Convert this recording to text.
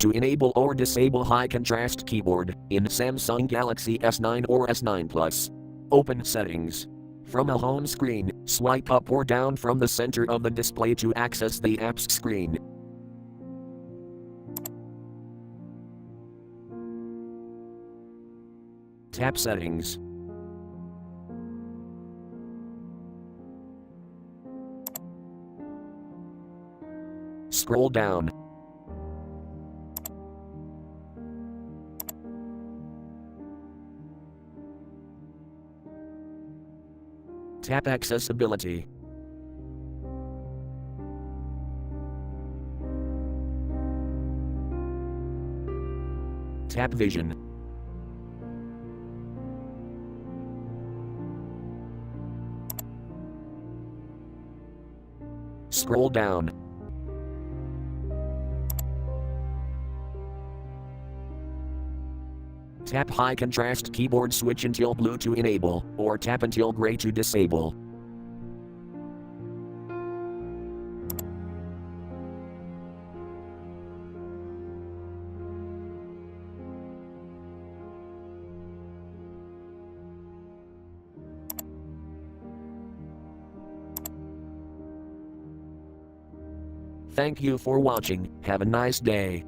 To enable or disable high contrast keyboard in Samsung Galaxy S9 or S9 Plus. Open Settings. From a home screen, swipe up or down from the center of the display to access the apps screen. Tap Settings. Scroll down. Tap Accessibility. Tap Vision. Scroll down. Tap high contrast keyboard switch until blue to enable, or tap until gray to disable. Thank you for watching. Have a nice day.